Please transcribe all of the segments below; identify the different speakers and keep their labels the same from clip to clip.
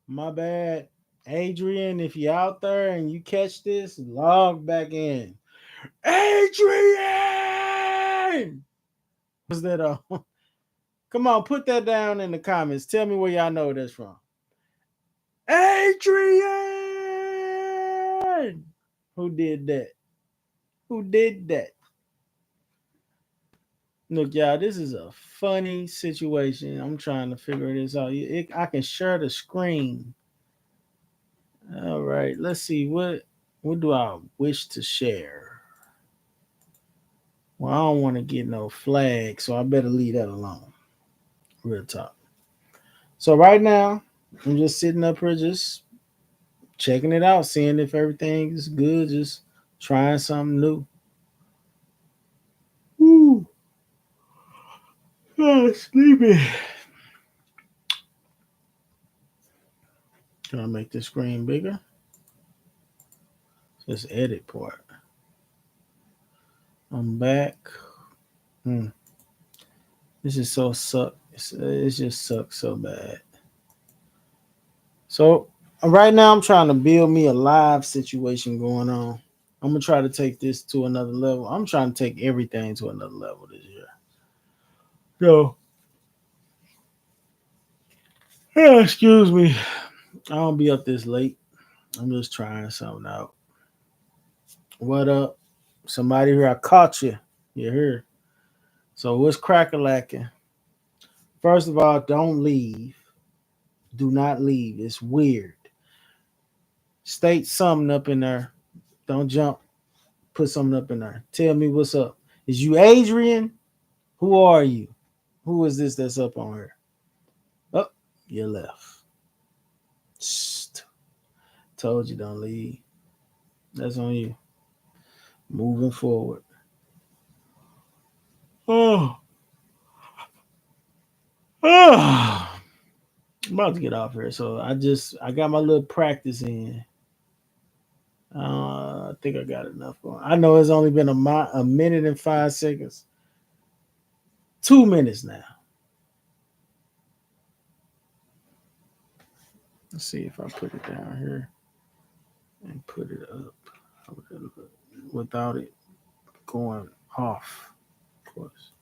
Speaker 1: My bad. Adrian, if you're out there and you catch this, log back in. Adrian! Was that come on, put that down in the comments. Tell me where y'all know that's from. Adrian! Who did that? Who did that? Look, y'all, this is a funny situation. I'm trying to figure this out. I can share the screen. All right, let's see what do I wish to share. Well, I don't want to get no flag, so I better leave that alone. Real talk. So right now, I'm just sitting up here, just checking it out, seeing if everything is good, just trying something new. Woo! Sleepy. Can I make the screen bigger? Just edit part. I'm back. Hmm. This is so suck. It just sucks so bad. So right now, I'm trying to build me a live situation going on. I'm gonna try to take this to another level. I'm trying to take everything to another level this year. So, yeah, excuse me. I don't be up this late. I'm just trying something out. What up? Somebody here, I caught you. You're here. So what's crack lacking? First of all, don't leave. Do not leave. It's weird. State something up in there. Don't jump. Put something up in there. Tell me what's up. Is you Adrian? Who are you? Who is this that's up on here? Oh, you left. Shh. Told you don't leave. That's on you. Moving forward. Oh, oh. I'm about to get off here. So I got my little practice in. I think I got enough going. I know it's only been a minute and 5 seconds. 2 minutes now. Let's see if I put it down here and put it up without it going off. Of course.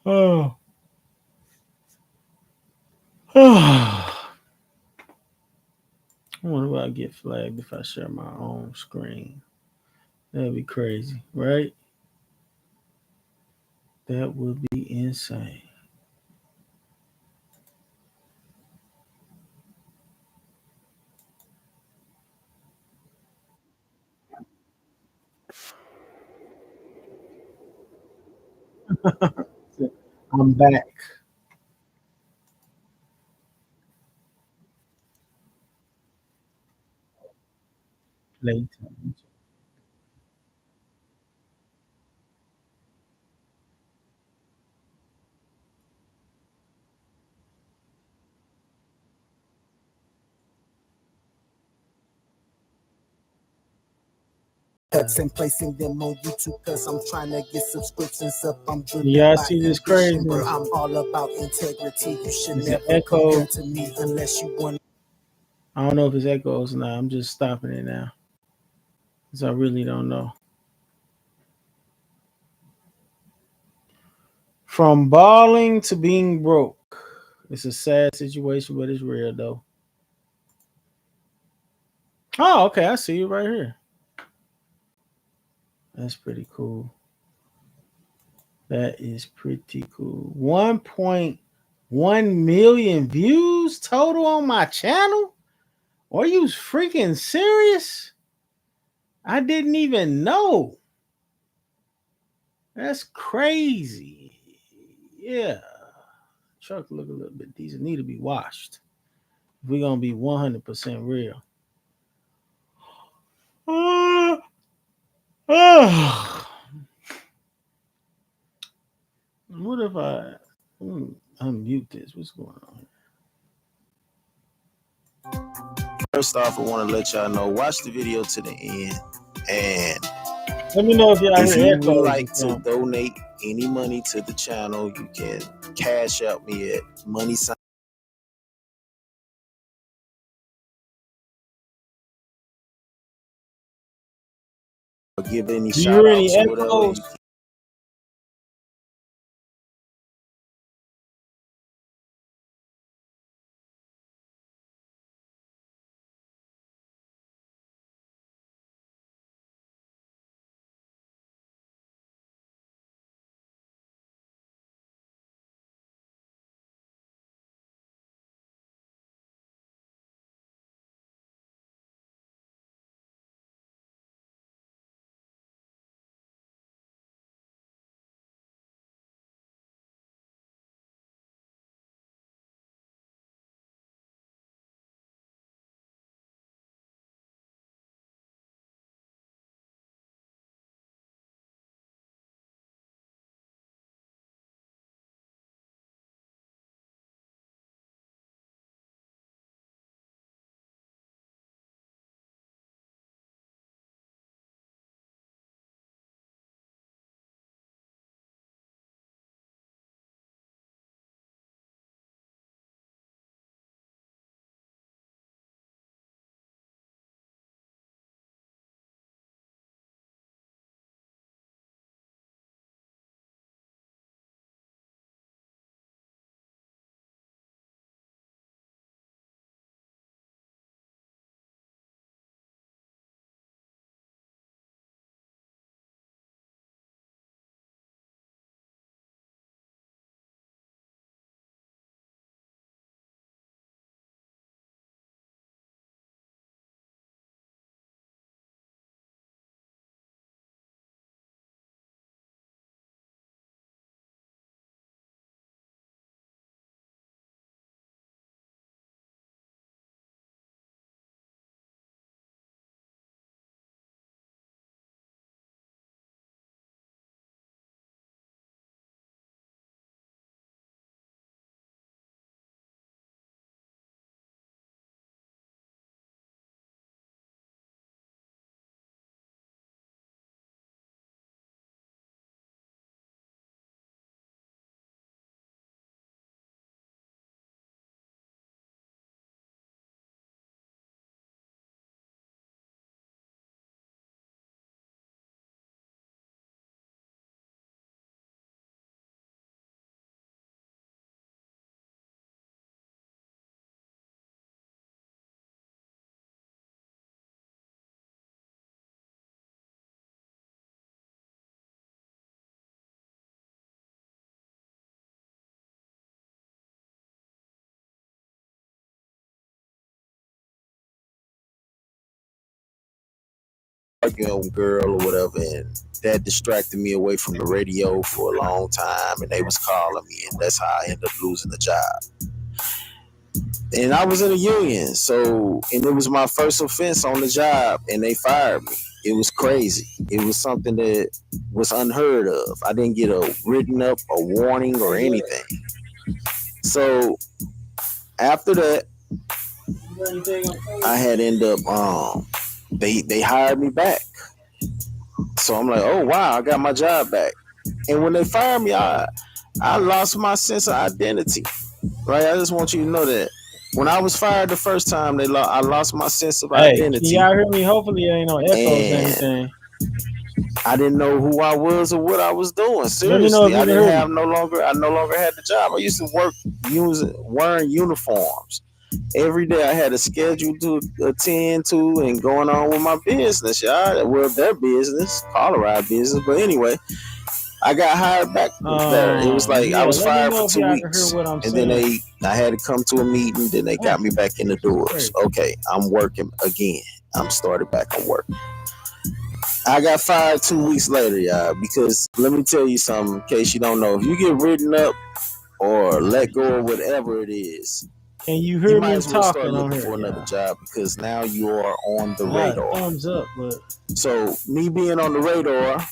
Speaker 1: Oh. I wonder if I get flagged if I share my own screen. That'd be crazy, right? That would be insane. I'm back. Late.
Speaker 2: Cuts and placing them on YouTube cause I'm trying to get subscriptions up. I'm driven
Speaker 1: Yeah, I
Speaker 2: by
Speaker 1: see this
Speaker 2: ambition,
Speaker 1: crazy.
Speaker 2: bro. I'm all about integrity. You should
Speaker 1: It's an
Speaker 2: never
Speaker 1: echo.
Speaker 2: compare to me unless you want.
Speaker 1: I don't know if it's echoes or not. I'm just stopping it now because I really don't know. From balling to being broke. It's a sad situation, but it's real though. Oh, okay. I see you right here. That's pretty cool. That is pretty cool. 1.1 million views total on my channel? Are you freaking serious? I didn't even know. That's crazy. Yeah. Truck look a little bit decent. Need to be washed. If we're gonna be 100% real. this? What's going on?
Speaker 3: First off, I want to let y'all know, watch the video to the end. And
Speaker 1: let me know if y'all
Speaker 3: if
Speaker 1: hear
Speaker 3: you would like to donate any money to the channel, you can cash out me at money sign. Or give any shout outs or whatever. Arguing with a girl or whatever, and that distracted me away from the radio for a long time, and they was calling me, and that's how I ended up losing the job. And I was in a union, and it was my first offense on the job, and they fired me. It was crazy. It was something that was unheard of. I didn't get a written up a warning or anything. So after that, I had ended up they hired me back. So I'm like, oh wow, I got my job back. And when they fired me, I lost my sense of identity. Right? I just want you to know that. When I was fired the first time, I lost my sense of identity.
Speaker 1: Can y'all hear me? Hopefully there ain't no echoes or anything.
Speaker 3: I didn't know who I was or what I was doing. Seriously, I no longer had the job. I used to work wearing uniforms. Every day I had a schedule to attend to and going on with my business, y'all. Well, their business, Colorado business. But anyway, I got hired back there. It was like I was fired for 2 weeks. And then I had to come to a meeting. Then they got me back in the doors. Okay, I'm working again. I'm started back on work. I got fired 2 weeks later, y'all, because let me tell you something, in case you don't know. If you get written up or let go or whatever it is,
Speaker 1: can you hear me talking
Speaker 3: start looking for another job, because now you are on the radar.
Speaker 1: Thumbs up, but
Speaker 3: so me being on the radar,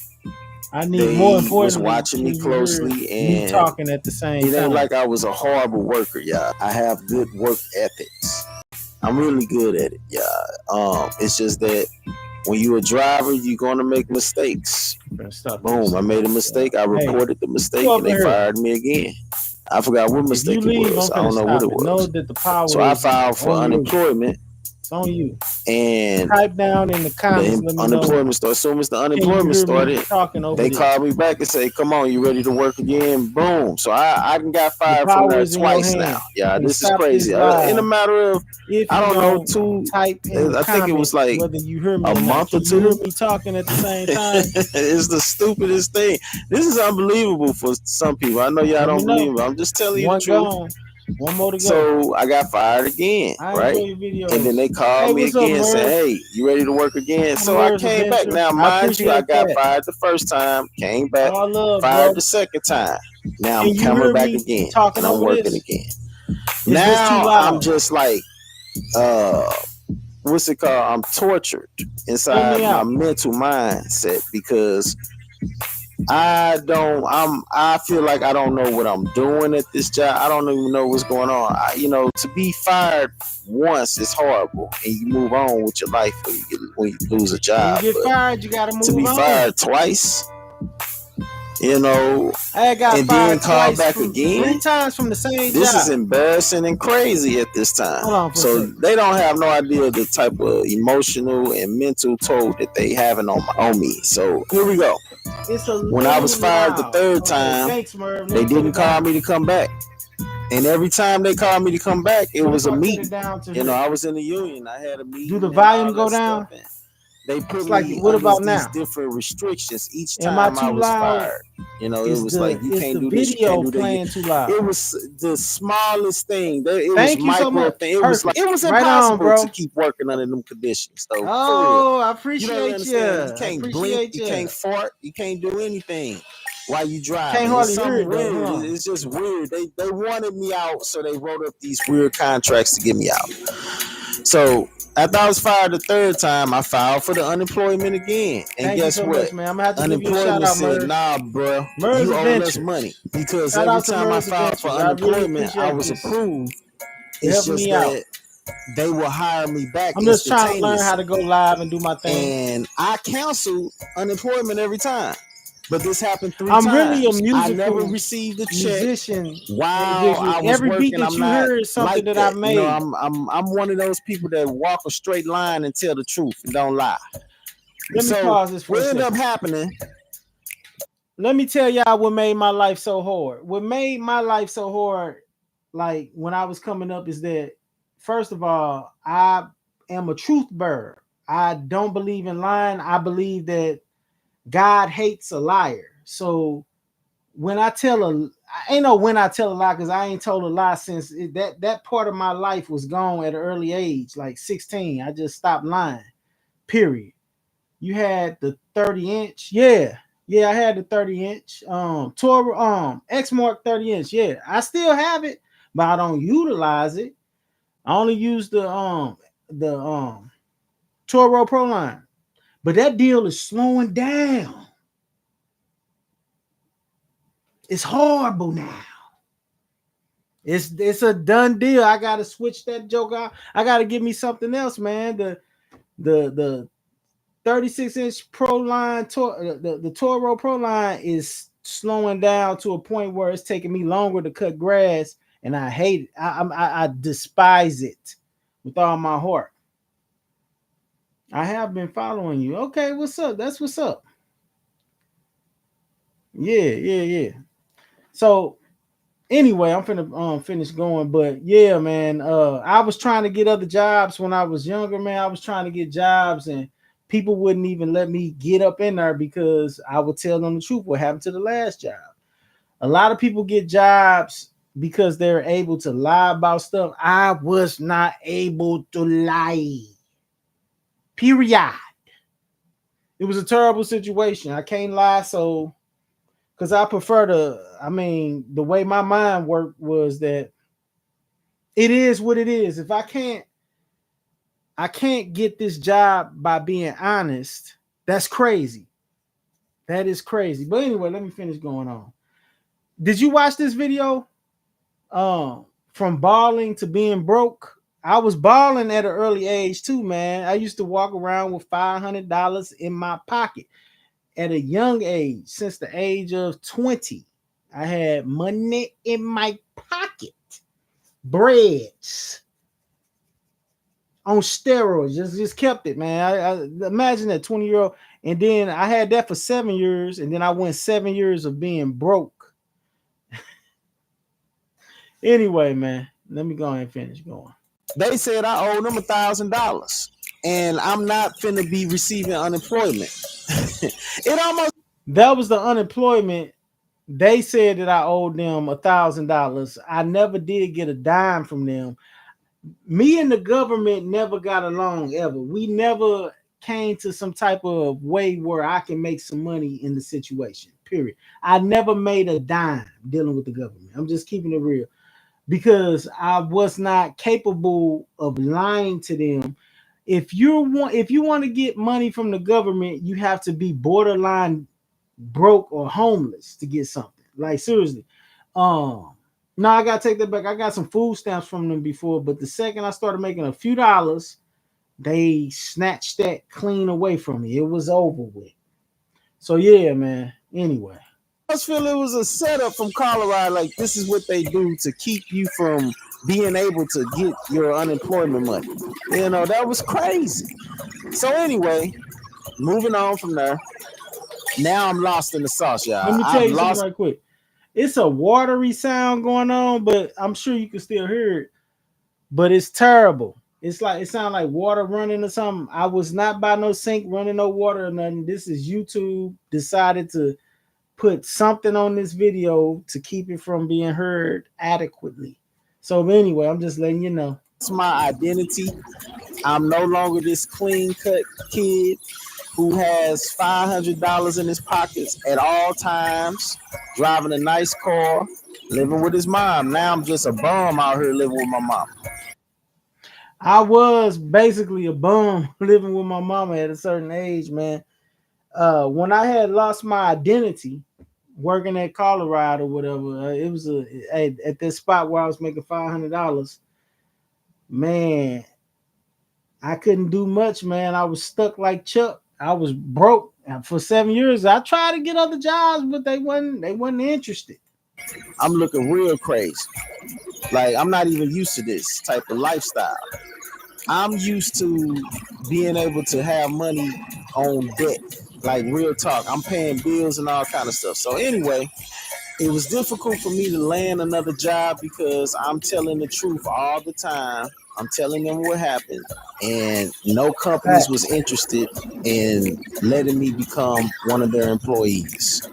Speaker 1: I need more importantly,
Speaker 3: was watching me closely, and
Speaker 1: me talking at the same time.
Speaker 3: It ain't like I was a horrible worker, y'all. I have good work ethics. I'm really good at it, y'all. It's just that when you're a driver, you're gonna make mistakes. Boom! I made a mistake. I reported the mistake, and they fired me again. I forgot what mistake it was. I don't know what it was.
Speaker 1: Know that the power
Speaker 3: so I filed for unemployment.
Speaker 1: It's on you.
Speaker 3: And
Speaker 1: type down in the comments.
Speaker 3: The unemployment started. As soon as the unemployment started, they called me back and say, "Come on, you ready to work again?" Boom. So I got fired from there twice now. Yeah, this is crazy. In a matter of I don't know, I think it was like
Speaker 1: whether you hear me
Speaker 3: a month or two.
Speaker 1: You hear me talking at the same time.
Speaker 3: It's the stupidest thing. This is unbelievable for some people. I know y'all don't believe it. I'm just telling you the truth.
Speaker 1: One more to go.
Speaker 3: So I got fired again, right? And then they called me again and said, "Hey, you ready to work again?" So I came back. Now, mind you, I got fired the first time, came back, fired the second time. Now I'm coming back again, and I'm working again. Now I'm just like, what's it called? I'm tortured inside my mental mindset because I feel like I don't know what I'm doing at this job. I don't even know what's going on. To be fired once is horrible, and you move on with your life when you lose a job.
Speaker 1: When you get fired, you gotta move on.
Speaker 3: To be fired twice,
Speaker 1: I got
Speaker 3: and then call back again
Speaker 1: 3 times from the same
Speaker 3: This
Speaker 1: job.
Speaker 3: is embarrassing and crazy at this time. So they don't have no idea the type of emotional and mental toll that they having on me. So here we go. When I was fired the third time, they didn't call me to come back. And every time they called me to come back, it was a meeting. I was in the union. I had a meeting.
Speaker 1: Do the volume go down?
Speaker 3: They put me
Speaker 1: what about
Speaker 3: these
Speaker 1: now?
Speaker 3: different restrictions each time I was fired. It was like you can't do this, you can't do that.
Speaker 1: Too loud.
Speaker 3: It was the smallest thing. It was micro thing. It was like it was impossible to keep working under them conditions. So,
Speaker 1: I appreciate you.
Speaker 3: You can't blink, you can't fart, you can't do anything while you drive.
Speaker 1: Can't hardly hear it.
Speaker 3: Weird. It's just weird. They wanted me out, so they wrote up these weird contracts to get me out. So after I was fired the third time, I filed for the unemployment again. And guess what? Unemployment said, "Nah, bro, you owe us money." Because every time I filed for unemployment, I was approved. It's just that they will hire me back.
Speaker 1: I'm just trying to learn how to go live and do my thing.
Speaker 3: And I canceled unemployment every time. But this happened 3 times.
Speaker 1: I'm really a musical
Speaker 3: I never received a check
Speaker 1: musician.
Speaker 3: Wow, I was
Speaker 1: every
Speaker 3: working,
Speaker 1: beat that you hear is something that I made.
Speaker 3: I'm one of those people that walk a straight line and tell the truth and don't lie.
Speaker 1: Let me pause this for a second.
Speaker 3: What ended up happening?
Speaker 1: Let me tell y'all what made my life so hard. What made my life so hard, like when I was coming up, is that first of all, I am a truth bearer. I don't believe in lying. I believe that God hates a liar. So when I tell a lie, because I ain't told a lie since that part of my life was gone at an early age, like 16. I just stopped lying. Period. You had the 30-inch, yeah, I had the 30-inch. Toro X-Mark 30-inch, yeah. I still have it, but I don't utilize it. I only use the Toro Pro line. But that deal is slowing down. It's horrible now. It's a done deal. I gotta switch that joke out. I gotta give me something else, man. The 36-inch Pro line, the Toro Pro line is slowing down to a point where it's taking me longer to cut grass, and I hate it. I despise it with all my heart. I have been following you. Okay, what's up? That's what's up. Yeah. So anyway, I'm finna finish going, but yeah, man. I was trying to get other jobs when I was younger, man. I was trying to get jobs, and people wouldn't even let me get up in there because I would tell them the truth. What happened to the last job? A lot of people get jobs because they're able to lie about stuff. I was not able to lie. Period. It was a terrible situation. I can't lie, so because I prefer the way my mind worked was that it is what it is. If I can't get this job by being honest, that's crazy. That is crazy. But anyway, let me finish going on. Did you watch this video? From balling to being broke. I was balling at an early age too, man. I used to walk around with $500 in my pocket at a young age. Since the age of 20, I had money in my pocket, breads on steroids. Just kept it, man. I imagine that 20-year-old, and then I had that for 7 years, and then I went 7 years of being broke. Anyway, man, let me go ahead and finish going.
Speaker 3: They said I owe them $1,000, and I'm not finna be receiving unemployment.
Speaker 1: That was the unemployment. They said that I owed them $1,000. I never did get a dime from them. Me and the government never got along ever. We never came to some type of way where I can make some money in the situation. Period. I never made a dime dealing with the government. I'm just keeping it real, because I was not capable of lying to them. If you want to get money from the government, you have to be borderline broke or homeless to get something. Like, seriously. No, I gotta take that back. I got some food stamps from them before, but the second I started making a few dollars, they snatched that clean away from me. It was over with. So yeah, man. Anyway.
Speaker 3: I just feel it was a setup from Colorado. Like, this is what they do to keep you from being able to get your unemployment money. You know, that was crazy. So anyway, moving on from there. Now I'm lost in the sauce, y'all.
Speaker 1: Let me tell you something right quick. It's a watery sound going on, but I'm sure you can still hear it. But it's terrible. It's like, it sounds like water running or something. I was not by no sink running no water or nothing. This is YouTube decided to put something on this video to keep it from being heard adequately. So anyway, I'm just letting you know.
Speaker 3: It's my identity. I'm no longer this clean cut kid who has $500 in his pockets at all times, driving a nice car, living with his mom. Now I'm just a bum out here living with my mom.
Speaker 1: I was basically a bum living with my mama at a certain age, man. When I had lost my identity, working at Colorado or whatever, it was at this spot where I was making $500. Man, I couldn't do much, man. I was stuck like Chuck. I was broke for 7 years. I tried to get other jobs, but they wasn't interested.
Speaker 3: I'm looking real crazy. Like, I'm not even used to this type of lifestyle. I'm used to being able to have money on debt. Like, real talk. I'm paying bills and all kind of stuff. So anyway, it was difficult for me to land another job because I'm telling the truth all the time. I'm telling them what happened, and no companies was interested in letting me become one of their employees.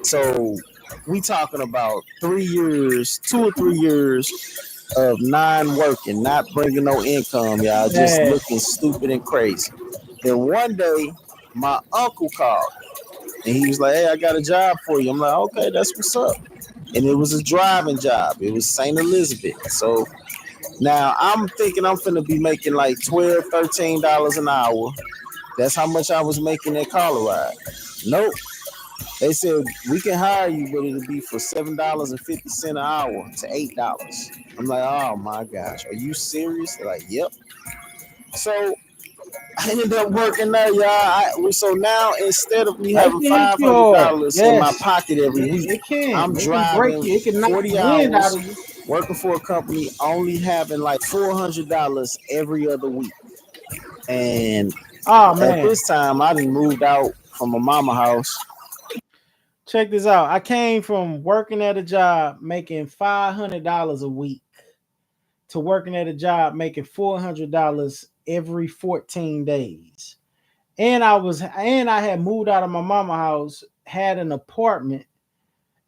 Speaker 3: So we talking about 3 years, 2 or 3 years of non-working, not bringing no income, y'all, just looking stupid and crazy. Then one day, my uncle called, and he was like, "Hey, I got a job for you." I'm like, "Okay, that's what's up." And it was a driving job. It was St. Elizabeth. So now I'm thinking I'm finna be making like $12, $13 an hour. That's how much I was making at Colorado. Nope. They said, "We can hire you, but it'll be for $7.50 an hour to $8. I'm like, "Oh my gosh, are you serious?" They're like, "Yep." So I ended up working there, y'all. So now instead of me having $500 in my pocket every week, I'm driving 40 hours, working for a company, only having like $400 every other week. And at this time, I done moved out from my mama house.
Speaker 1: Check this out. I came from working at a job making $500 a week to working at a job making $400 every 14 days. And I had moved out of my mama house, had an apartment.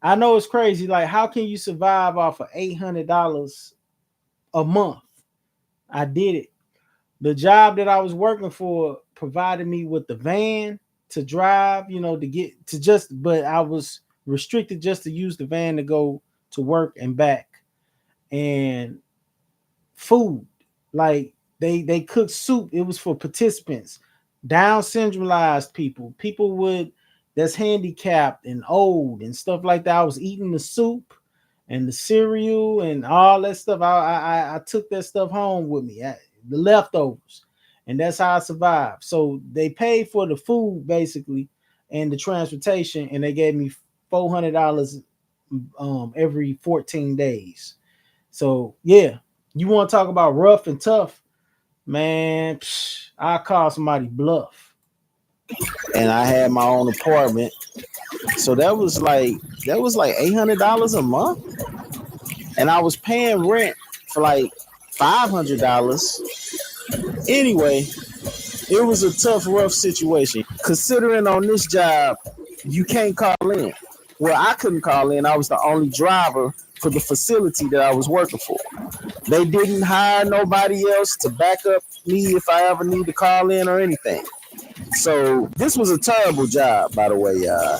Speaker 1: I know it's crazy. Like, how can you survive off of $800 a month? I did it. The job that I was working for provided me with the van to drive, but I was restricted just to use the van to go to work and back. And food, like they cooked soup. It was for participants, Down syndromized people would that's handicapped and old and stuff like that. I was eating the soup and the cereal and all that stuff. I took that stuff home with me, the leftovers, and that's how I survived. So they paid for the food basically and the transportation, and they gave me $400 every 14 days. So yeah, you want to talk about rough and tough, man? I call somebody bluff.
Speaker 3: And I had my own apartment, so that was like $800 a month, and I was paying rent for like $500. Anyway, it was a tough, rough situation. Considering on this job, you can't call in. Well, I couldn't call in. I was the only driver for the facility that I was working for. They didn't hire nobody else to back up me if I ever need to call in or anything. So this was a terrible job, by the way, y'all.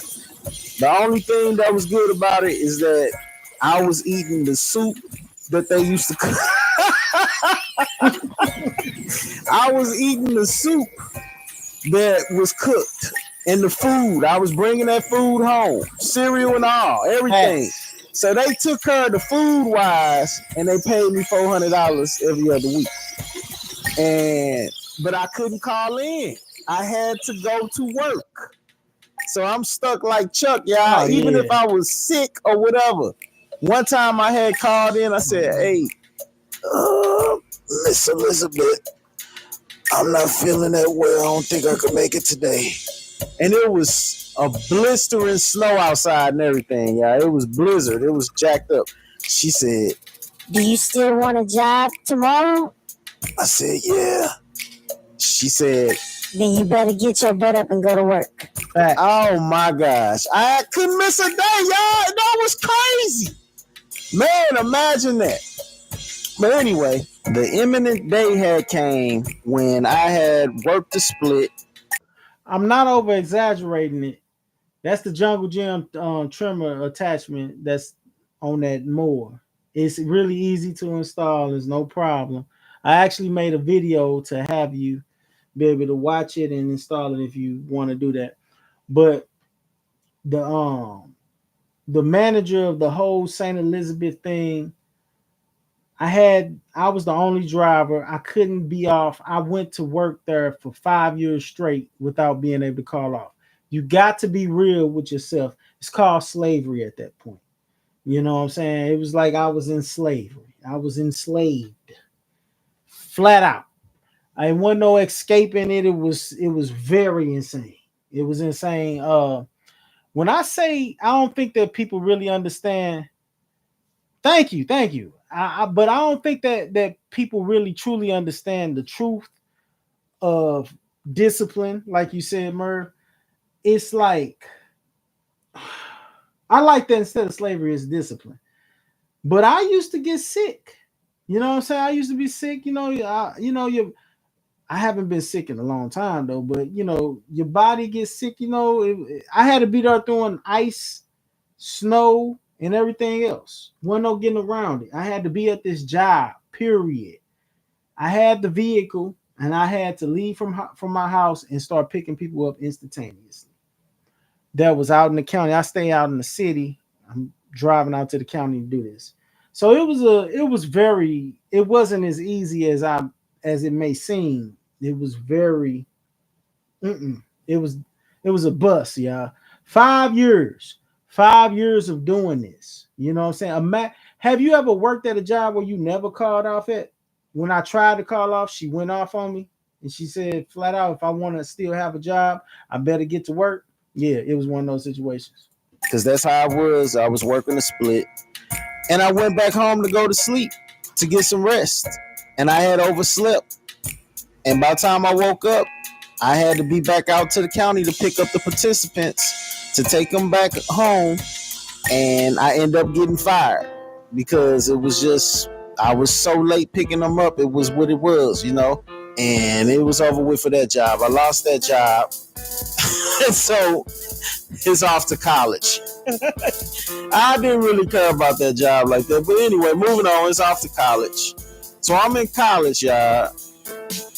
Speaker 3: The only thing that was good about it is that I was eating the soup that they used to cook. I was eating the soup that was cooked and the food. I was bringing that food home, cereal and all, everything. So they took care of the food wise, and they paid me $400 every other week. But I couldn't call in. I had to go to work. So I'm stuck like Chuck, y'all. Even if I was sick or whatever. One time I had called in, I said, hey, Miss Elizabeth, I'm not feeling that well. I don't think I can make it today. And it was a blistering snow outside and everything, y'all. It was blizzard. It was jacked up. She said,
Speaker 4: do you still want a job tomorrow?
Speaker 3: I said, yeah. She said,
Speaker 4: then you better get your butt up and go to work.
Speaker 3: Oh my gosh. I couldn't miss a day, y'all. That was crazy. Man, imagine that. But anyway, the imminent day had came when I had worked the split.
Speaker 1: I'm not over exaggerating it. That's the Jungle Gym trimmer attachment that's on that mower. It's really easy to install. There's no problem. I actually made a video to have you be able to watch it and install it if you want to do that. But the manager of the whole St. Elizabeth thing, I was the only driver. I couldn't be off. I went to work there for 5 years straight without being able to call off. You got to be real with yourself. It's called slavery at that point. You know what I'm saying? It was like I was in slavery. I was enslaved. Flat out. I wasn't no escaping it. It was very insane. It was insane. When I say I don't think that people really understand. Thank you. But I don't think that people really truly understand the truth of discipline, like you said, Merv. It's like I like that instead of slavery is discipline. But I used to get sick. You know what I'm saying? I used to be sick. I haven't been sick in a long time though, but your body gets sick. I had to be there throwing ice, snow, and everything else. Wasn't no getting around it. I had to be at this job, period. I had the vehicle, and I had to leave from my house and start picking people up instantaneously. That was out in the county. I stay out in the city. I'm driving out to the county to do this. So it wasn't as easy as it may seem. It was very, it was a bust, y'all. 5 years of doing this. You know what I'm saying? Have you ever worked at a job where you never called off at? When I tried to call off, she went off on me and she said flat out, if I want to still have a job, I better get to work. Yeah, it was one of those situations.
Speaker 3: Because that's how I was. I was working a split. And I went back home to go to sleep to get some rest. And I had overslept. And by the time I woke up, I had to be back out to the county to pick up the participants to take them back home. And I ended up getting fired because it was just, I was so late picking them up. It was what it was, and it was over with for that job. I lost that job. So it's off to college. I didn't really care about that job like that. But anyway, moving on, it's off to college. So I'm in college, y'all.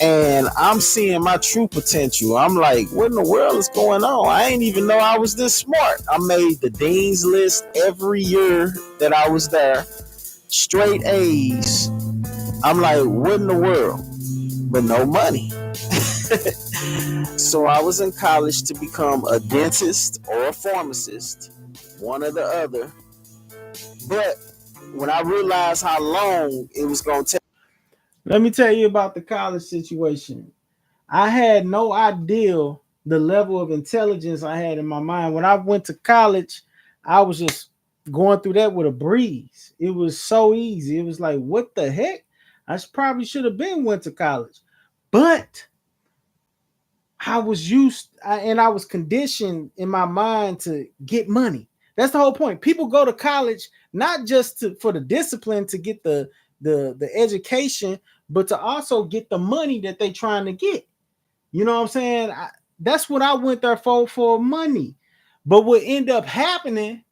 Speaker 3: And I'm seeing my true potential. I'm like, what in the world is going on? I ain't even know I was this smart. I made the dean's list every year that I was there. Straight A's. I'm like, what in the world? But no money. So I was in college to become a dentist or a pharmacist, one or the other. But when I realized how long it was going to take.
Speaker 1: Let me tell you about the college situation. I had no idea the level of intelligence I had in my mind. When I went to college, I was just going through that with a breeze. It was so easy. It was like, what the heck? I probably should have been went to college. But I was I was conditioned in my mind to get money. That's the whole point. People go to college not just for the discipline to get the education, but to also get the money that they're trying to get. You know what I'm saying? That's what I went there for money. But what ended up happening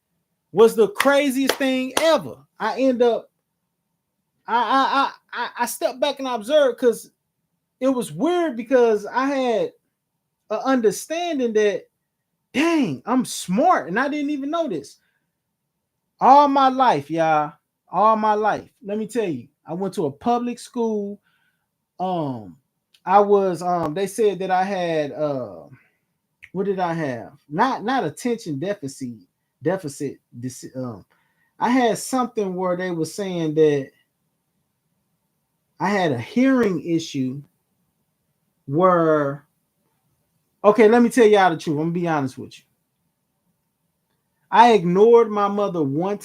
Speaker 1: was the craziest thing ever. I stepped back and observed because it was weird because I had an understanding that, dang, I'm smart and I didn't even know this. All my life, y'all, all my life. Let me tell you, I went to a public school. I was they said that I had what did I have? Not attention deficit. I had something where they were saying that I had a hearing issue where, okay, let me tell y'all the truth. I'm gonna be honest with you. I ignored my mother one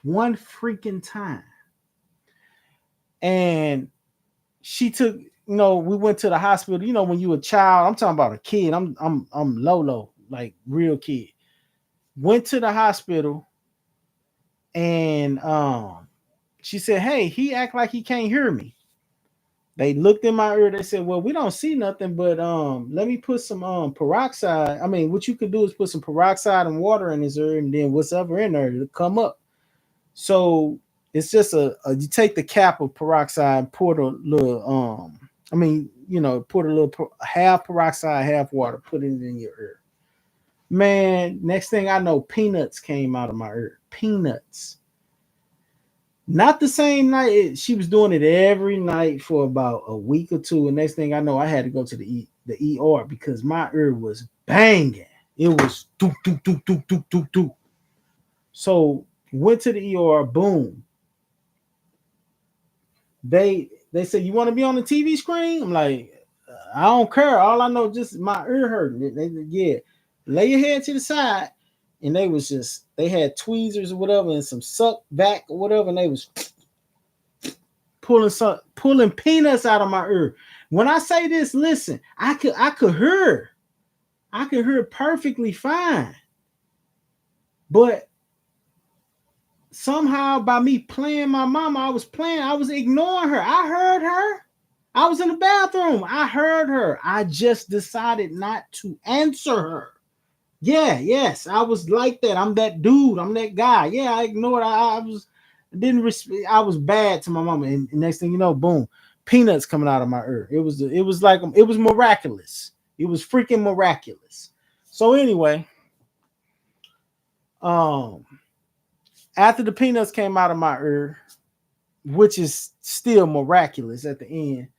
Speaker 1: freaking time. And she took, we went to the hospital. You know, when you a child, I'm talking about a kid. I'm low, like real kid. Went to the hospital and she said, hey, he act like he can't hear me. They looked in my ear. They said, well, we don't see nothing, but let me put some peroxide. I mean, what you could do is put some peroxide and water in his ear, and then whatever in there, it'll come up. So it's just you take the cap of peroxide and pour the little put a little half peroxide, half water, put it in your ear. Man, next thing I know, peanuts came out of my ear. Peanuts. Not the same night. She was doing it every night for about a week or two. And next thing I know, I had to go to the ER because my ear was banging. It was do, do, do, do, do, do, do. So went to the ER, boom. They said, you want to be on the TV screen? I'm like, I don't care. All I know, just my ear hurting. They yeah, lay your head to the side. And they had tweezers or whatever and some suck back or whatever. And they was pulling peanuts out of my ear. When I say this, listen, I could hear. I could hear perfectly fine. But somehow by me playing my mama, I was ignoring her. I heard her. I was in the bathroom. I heard her. I just decided not to answer her. Yeah, yes, I was like that. I'm that dude. I'm that guy. Yeah, I ignored. I was bad to my mama. And next thing you know, boom, peanuts coming out of my ear. It was miraculous. It was freaking miraculous. So anyway, after the peanuts came out of my ear, which is still miraculous at the end,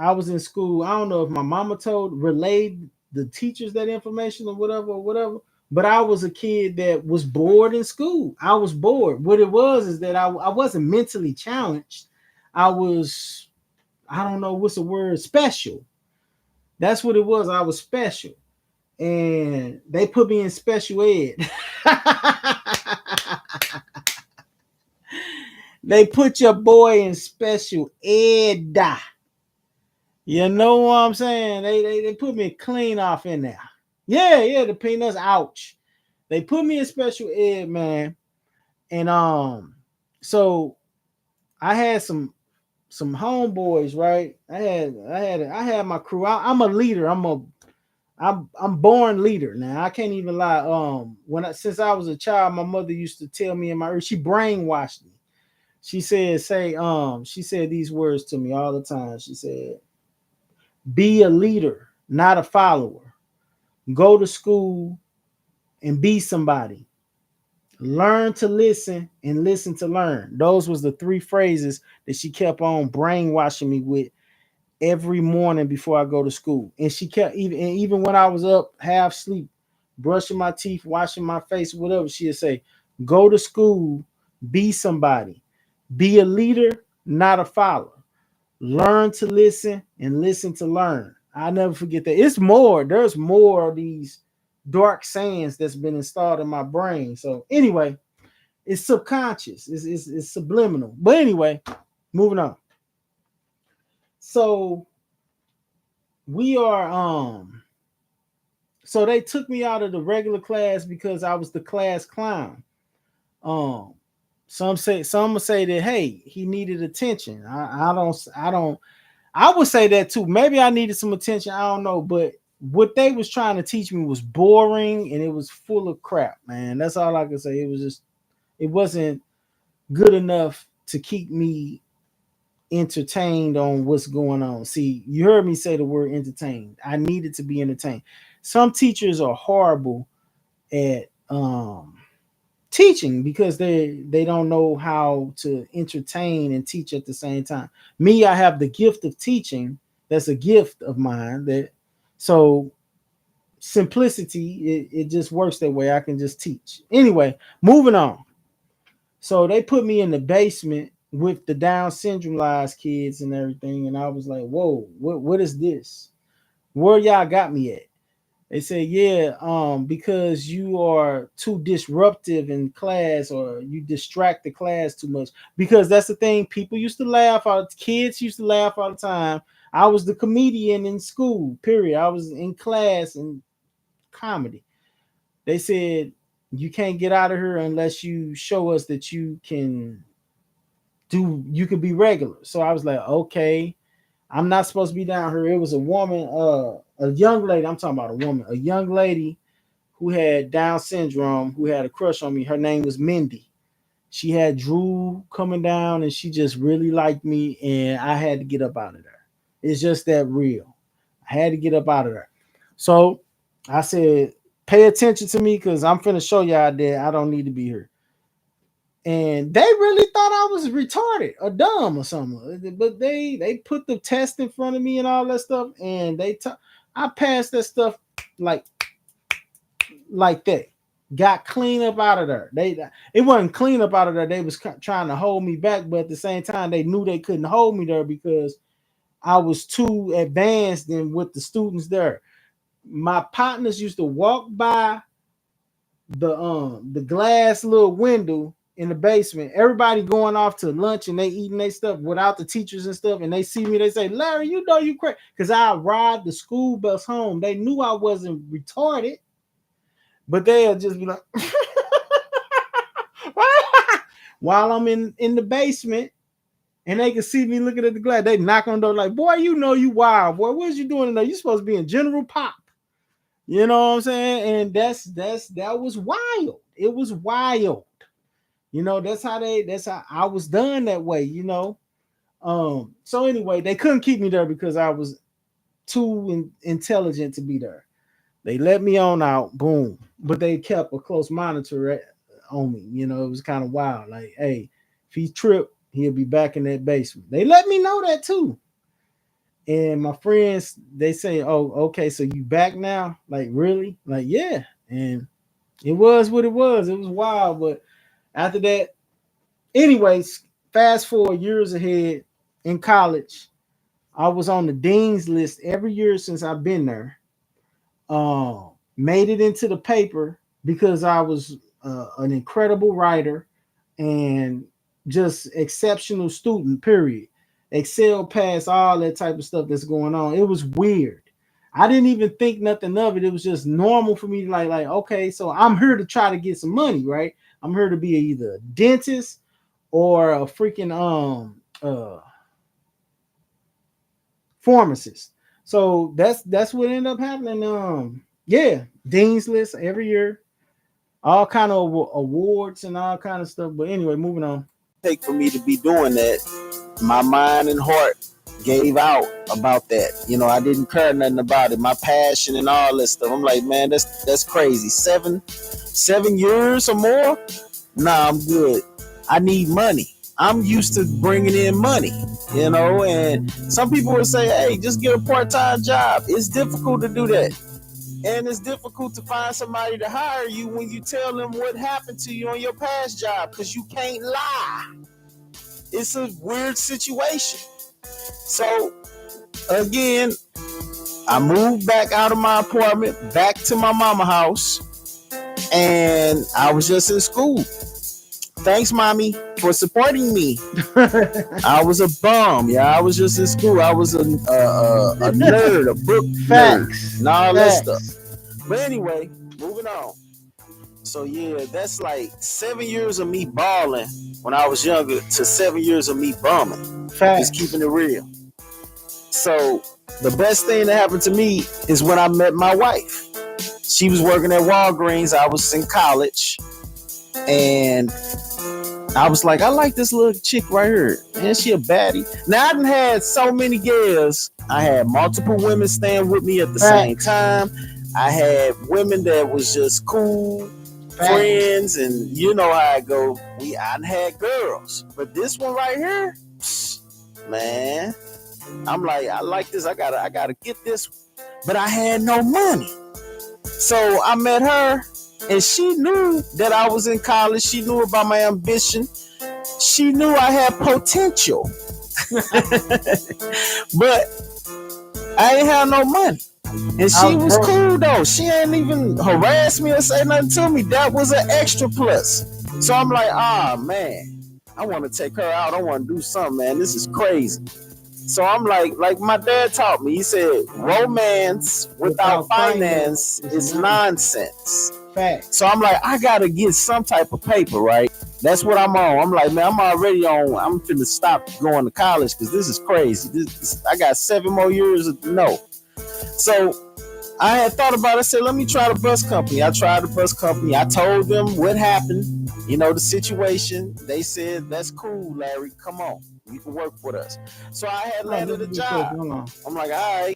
Speaker 1: I was in school. I don't know if my mama relayed the teachers that information or whatever, but I was a kid that was bored in school. I was bored. What it was is that I wasn't mentally challenged. I was, I don't know what's the word, special. That's what it was. I was special. And they put me in special ed. They put your boy in special ed. You know what I'm saying? They put me clean off in there. Yeah, the peanuts, ouch. They put me in special ed, man. And so I had some homeboys, right? I had my crew. I'm a leader. I'm born leader. Now I can't even lie. Since I was a child, my mother used to tell me in my ear, she brainwashed me. She said, she said these words to me all the time. She said, be a leader, not a follower. Go to school and be somebody. Learn to listen and listen to learn. Those was the three phrases that she kept on brainwashing me with every morning before I go to school. And she kept even when I was up half sleep, brushing my teeth, washing my face, whatever, she'd say, go to school, be somebody, be a leader, not a follower. Learn to listen and listen to learn. I never forget that. It's more. There's more of these dark sayings that's been installed in my brain. So anyway, it's subconscious. It's subliminal. But anyway, moving on. So we are so they took me out of the regular class because I was the class clown. Some will say that, hey, he needed attention. I would say that too. Maybe I needed some attention. I don't know, but what they was trying to teach me was boring and it was full of crap, man. That's all I can say. It wasn't good enough to keep me entertained on what's going on. See, you heard me say the word entertained. I needed to be entertained. Some teachers are horrible at teaching because they don't know how to entertain and teach at the same time. Me, I have the gift of teaching. That's a gift of mine. That so simplicity, it just works that way. I can just teach. Anyway, moving on. So they put me in the basement with the Down syndromeized kids and everything, and I was like, whoa, what is this? Where y'all got me at? They said, yeah, because you are too disruptive in class or you distract the class too much. Because that's the thing. People used to laugh. Kids used to laugh all the time. I was the comedian in school, period. I was in class and comedy. They said, you can't get out of here unless you show us that you can be regular. So I was like, okay, I'm not supposed to be down here. It was a woman, a young lady. I'm talking about a young lady who had Down syndrome, who had a crush on me. Her name was Mindy. She had drool coming down and she just really liked me. And I had to get up out of there. It's just that real. I had to get up out of there. So I said, pay attention to me because I'm finna show y'all that I don't need to be here. And they really thought I was retarded or dumb or something. But they put the test in front of me and all that stuff. And I passed that stuff like that. Got clean up out of there. It wasn't clean up out of there. They was trying to hold me back. But at the same time, they knew they couldn't hold me there because I was too advanced than with the students there. My partners used to walk by the glass little window in the basement, everybody going off to lunch and they eating their stuff without the teachers and stuff, and they see me, they say, Larry, you know you crazy, because I ride the school bus home. They knew I wasn't retarded, but they'll just be like, while I'm in the basement, and they can see me looking at the glass, they knock on the door like, boy, you know you wild, boy, what you doing in there? You supposed to be in General Pop. You know what I'm saying? And that was wild. It was wild. You know, that's how I was done that way, you know. So anyway, they couldn't keep me there because I was too intelligent to be there. They let me on out, boom. But they kept a close monitor on me. You know, it was kind of wild. Like, hey, if he tripped, he'll be back in that basement. They let me know that too. And my friends, they say, oh, okay, so you back now? Like, really? Like, yeah. And it was what it was. It was wild, but after that, anyways, fast forward years ahead in college, I was on the dean's list every year since I've been there. Made it into the paper because I was an incredible writer and just exceptional student, period. Excelled past all that type of stuff that's going on. It was weird. I didn't even think nothing of it. It was just normal for me to like, okay, so I'm here to try to get some money, right? I'm here to be either a dentist or a freaking pharmacist. So that's what ended up happening. Yeah, dean's list every year, all kind of awards and all kind of stuff. But anyway, moving on.
Speaker 3: take for me to be doing that. My mind and heart gave out about that. I didn't care nothing about it. My passion and all that stuff. I'm like, man, that's crazy. 7 years or more? Nah, I'm good. I need money. I'm used to bringing in money, and some people would say, hey, just get a part-time job. It's difficult to do that. And it's difficult to find somebody to hire you when you tell them what happened to you on your past job, because you can't lie. It's a weird situation. So, again, I moved back out of my apartment, back to my mama house, and I was just in school. Thanks, mommy, for supporting me. I was a bum. Yeah, I was just in school. I was a nerd, a book nerd, and all that stuff. But anyway, moving on. So yeah, that's like 7 years of me balling when I was younger to 7 years of me bumming. Just keeping it real. So the best thing that happened to me is when I met my wife. She was working at Walgreens. I was in college. And I was like, I like this little chick right here. And she a baddie. Now, I done had so many girls. I had multiple women staying with me at the same time. I had women that was just cool friends, and you know how I go. I done had girls. But this one right here, man, I'm like, I like this. I gotta get this. But I had no money. So I met her. And she knew that I was in college. She knew about my ambition. She knew I had potential. But I ain't have no money. And she was cool though. She ain't even harass me or say nothing to me. That was an extra plus. So I'm like, man, I want to take her out. I want to do something, man. This is crazy. So I'm like my dad taught me. He said, romance without finance is nonsense.
Speaker 1: Fact.
Speaker 3: So I'm like, I gotta get some type of paper, right? That's what I'm on. I'm like, man, I'm already on. I'm finna stop going to college because this is crazy. I got 7 more years of no. So I had thought about it. I said, let me try the bus company. I tried the bus company. I told them what happened, the situation. They said, that's cool, Larry. Come on. You can work with us. So I had landed a job. I'm like, all right.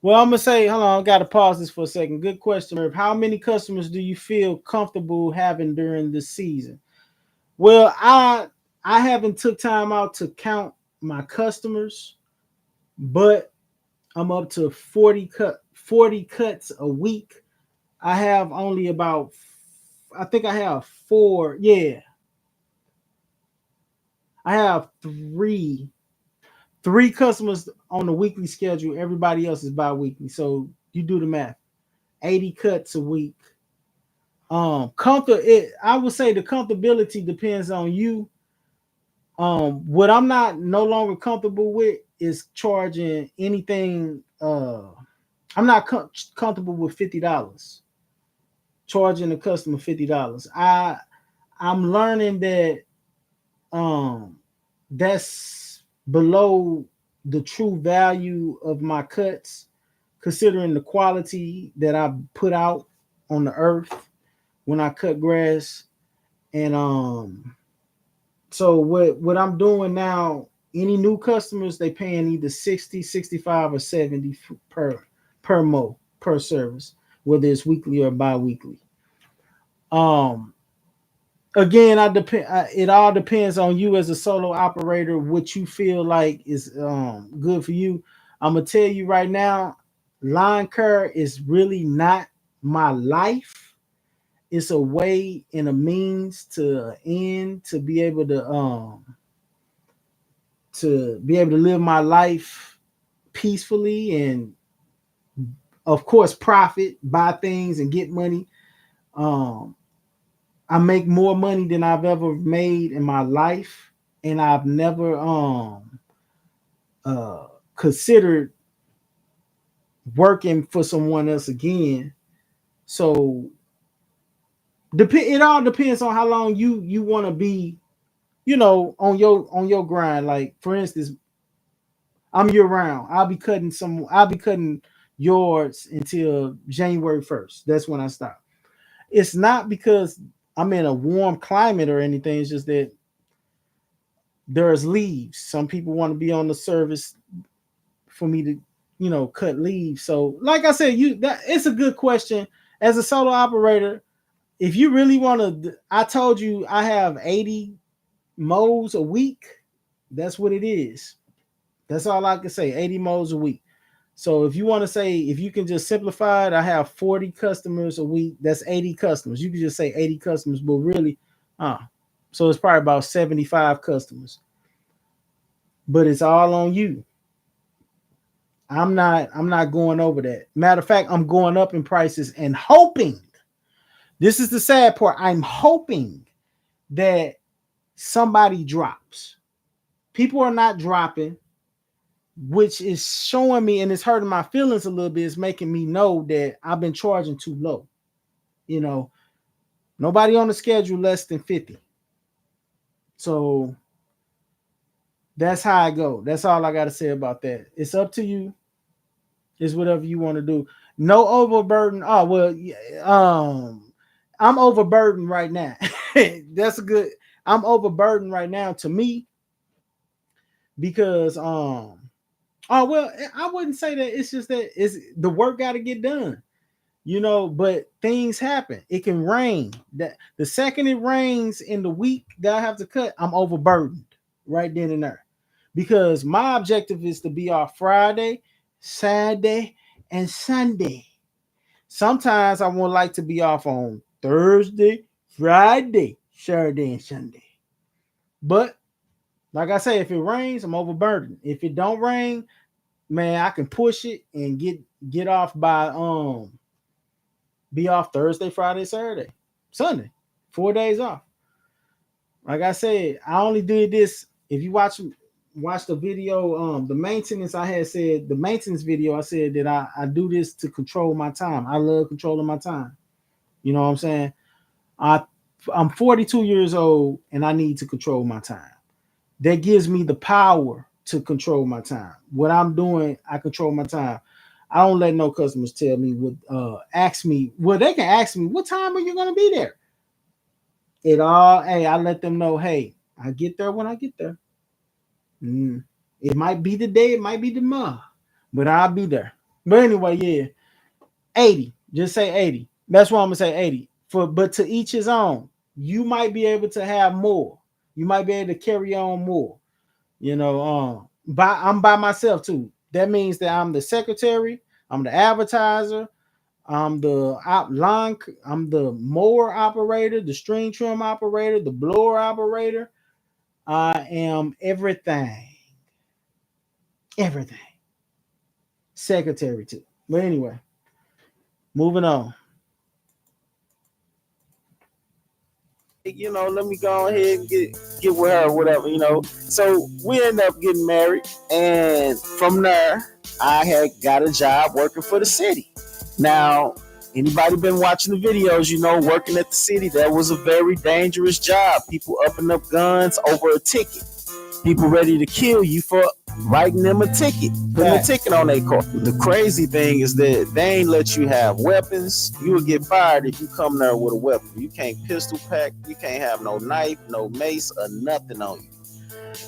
Speaker 1: Well, I'm gonna say, hold on, I gotta pause this for a second. Good question, Merv. How many customers do you feel comfortable having during the season? Well, I haven't took time out to count my customers, but I'm up to 40 cuts a week. I have only about, I think I have 4. Yeah, I have three customers on the weekly schedule. Everybody else is bi-weekly. So you do the math. 80 cuts a week. I would say the comfortability depends on you. What I'm no longer comfortable with is charging anything. I'm not comfortable with $50. Charging the customer $50. I'm learning that that's below the true value of my cuts, considering the quality that I put out on the earth when I cut grass. And so what I'm doing now, any new customers, they paying either 60, 65, or 70 per service, whether it's weekly or bi-weekly. Again, it all depends on you as a solo operator, what you feel like is good for you. I'm gonna tell you right now, lawn care is really not my life. It's a way and a means to end to be able to live my life peacefully and of course profit, buy things and get money. I make more money than I've ever made in my life, and I've never considered working for someone else again. So it all depends on how long you want to be, on your grind. Like for instance, I'm year round. I'll be cutting yards until January 1st. That's when I stop. It's not because I'm in a warm climate or anything. It's just that There's leaves. Some people want to be on the service for me to, cut leaves. So, like I said, it's a good question. As a solo operator, if you really want to, I told you I have 80 modes a week. That's what it is. That's all I can say. 80 modes a week. So if you want to say, if you can just simplify it, I have 40 customers a week. That's 80 customers. You can just say 80 customers, but really, so it's probably about 75 customers. But it's all on you. I'm not going over that. Matter of fact, I'm going up in prices and hoping. This is the sad part. I'm hoping that somebody drops. People are not dropping, which is showing me, and it's hurting my feelings a little bit. It's making me know that I've been charging too low. Nobody on the schedule less than 50. So that's how I go. That's all I got to say about that. It's up to you. It's whatever you want to do. No overburden. Oh, well, I'm overburdened right now. That's a good. I'm overburdened right now to me because oh well, I wouldn't say that. It's just that it's the work got to get done, but things happen. It can rain. That the second it rains in the week that I have to cut, I'm overburdened right then and there, because my objective is to be off Friday, Saturday, and Sunday. Sometimes I would like to be off on Thursday, Friday, Saturday, and Sunday. But like I say, if it rains, I'm overburdened. If it don't rain, man, I can push it and get off by be off Thursday, Friday, Saturday, Sunday, 4 days off. Like I said, I only did this. If you watch the video, the maintenance the maintenance video, I said that I do this to control my time. I love controlling my time. You know what I'm saying? I'm 42 years old and I need to control my time. That gives me the power to control my time. What I'm doing, I control my time. I don't let no customers tell me ask me. Well, they can ask me, what time are you going to be there? I let them know, hey, I get there when I get there. It might be the day, it might be the month, but I'll be there. But anyway, yeah, 80. Just say 80. That's why I'm gonna say 80. But to each his own. You might be able to have more. You might be able to carry on more. I'm by myself too. That means that I'm the secretary, I'm the advertiser, I'm the mower operator, the string trim operator, the blower operator. I am everything. Everything. Secretary too. But anyway, moving on.
Speaker 3: Let me go ahead and get with her or whatever, So we end up getting married, and from there, I had got a job working for the city. Now, anybody been watching the videos, working at the city, that was a very dangerous job. People upping up guns over a ticket. People ready to kill you for writing them a ticket, putting a ticket on their car. The crazy thing is that they ain't let you have weapons. You will get fired if you come there with a weapon. You can't pistol pack, you can't have no knife, no mace, or nothing on you.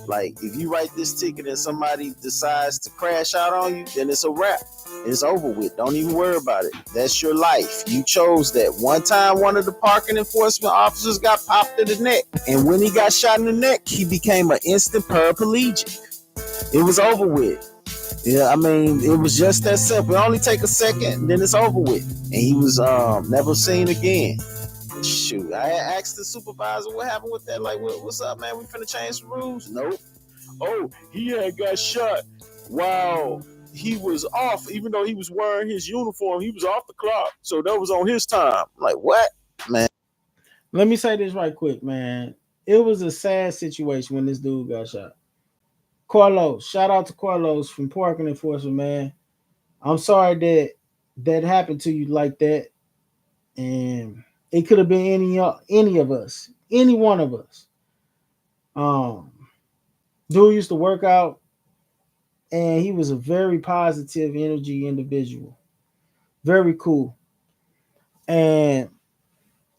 Speaker 3: Like, if you write this ticket and somebody decides to crash out on you, then it's a wrap. It's over with. Don't even worry about it. That's your life. You chose that. One time, one of the parking enforcement officers got popped in the neck. And when he got shot in the neck, he became an instant paraplegic. It was over with. Yeah, I mean, it was just that simple. It only take a second, then it's over with. And he was never seen again. Shoot, I asked the supervisor what happened with that. Like, what's up, man? We finna change the rules? Nope. Oh, he had got shot while he was off. Even though he was wearing his uniform, he was off the clock. So that was on his time. Like, what? Man.
Speaker 1: Let me say this right quick, man. It was a sad situation when this dude got shot. Carlos, shout out to Carlos from Parking Enforcement, man. I'm sorry that happened to you like that. And it could have been any of us, any one of us. Dude used to work out, and he was a very positive energy individual. Very cool. And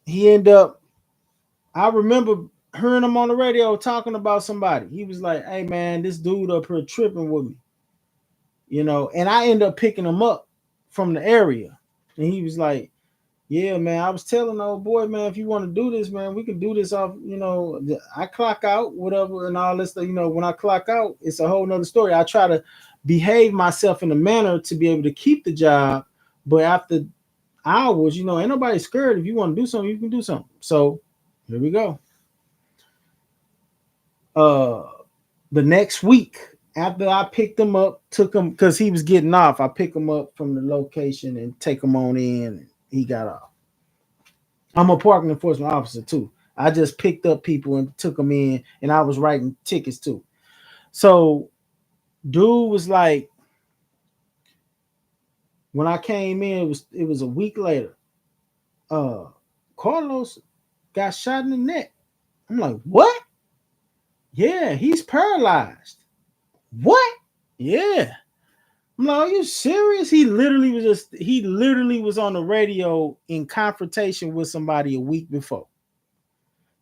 Speaker 1: he ended up, I remember hearing him on the radio talking about somebody. He was like, "Hey man, this dude up here tripping with me," and I ended up picking him up from the area, and he was like, "Yeah, man, I was telling the old boy, man, if you want to do this, man, we can do this off. I clock out, whatever, and all this stuff. When I clock out, it's a whole nother story. I try to behave myself in a manner to be able to keep the job, but after hours, ain't nobody scared. If you want to do something, you can do something. So here we go. The next week after I picked him up, took him because he was getting off. I pick him up from the location and take him on in. And he got off. I'm a parking enforcement officer too. I just picked up people and took them in, and I was writing tickets too. So, dude was like, when I came in, it was a week later. Carlos got shot in the neck. I'm like, what? Yeah, he's paralyzed. What? Yeah. I'm like, are you serious? He literally was on the radio in confrontation with somebody a week before.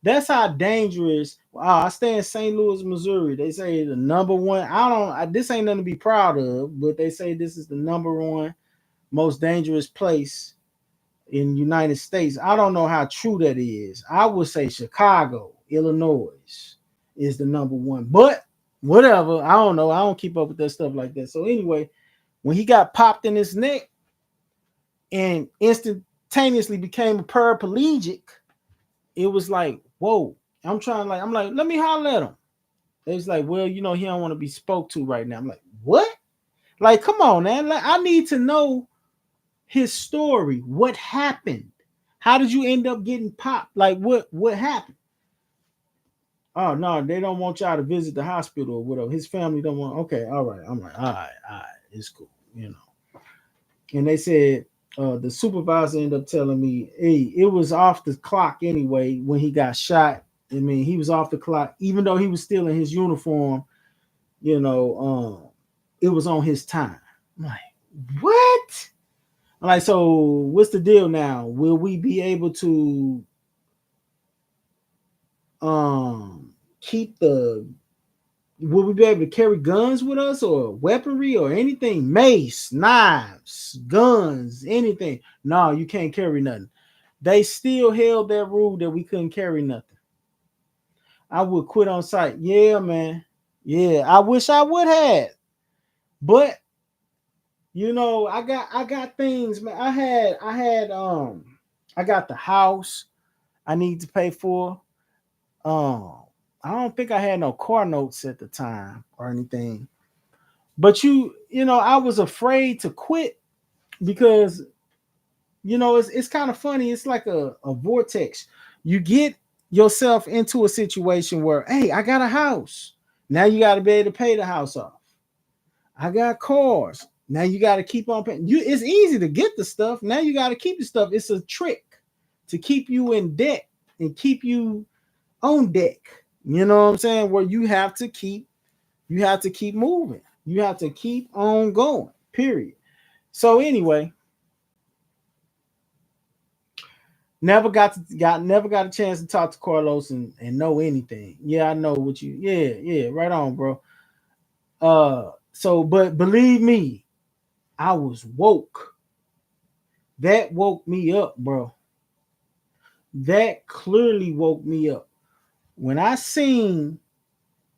Speaker 1: That's how dangerous. Wow, I stay in St. Louis, Missouri. They say the number one. This ain't nothing to be proud of, but they say this is the number one most dangerous place in the United States. I don't know how true that is. I would say Chicago, Illinois is the number one, but whatever. I don't know. I don't keep up with that stuff like that. So anyway, when he got popped in his neck and instantaneously became a paraplegic, it was like, whoa. I'm like, let me holler at him. It's like, well, he don't want to be spoke to right now. I'm like, what? Like, come on, man. Like, I need to know his story. What happened? How did you end up getting popped? Like, what happened? Oh no, they don't want y'all to visit the hospital or whatever. His family don't want. Okay, all right. I'm like, all right, it's cool, And they said the supervisor ended up telling me, hey, it was off the clock anyway when he got shot. I mean, he was off the clock, even though he was still in his uniform. It was on his time. I'm like, what? I'm like, so what's the deal now? Will we be able to will we be able to carry guns with us or weaponry or anything? Mace, knives, guns, anything. No, you can't carry nothing. They still held that rule that we couldn't carry nothing. I would quit on site. Yeah, man. Yeah, I wish I would have. But I got things, man. I got the house I need to pay for. I don't think I had no car notes at the time or anything. But I was afraid to quit because it's kind of funny. It's like a vortex. You get yourself into a situation where, hey, I got a house. Now you got to be able to pay the house off. I got cars. Now you got to keep on paying. It's easy to get the stuff. Now you got to keep the stuff. It's a trick to keep you in debt and keep you on deck. You know what I'm saying? Where you have to keep moving. You have to keep on going. Period. So anyway, never got a chance to talk to Carlos and know anything. Yeah, I know what you. Yeah, right on, bro. So, but believe me, I was woke. That woke me up, bro. That clearly woke me up. When I seen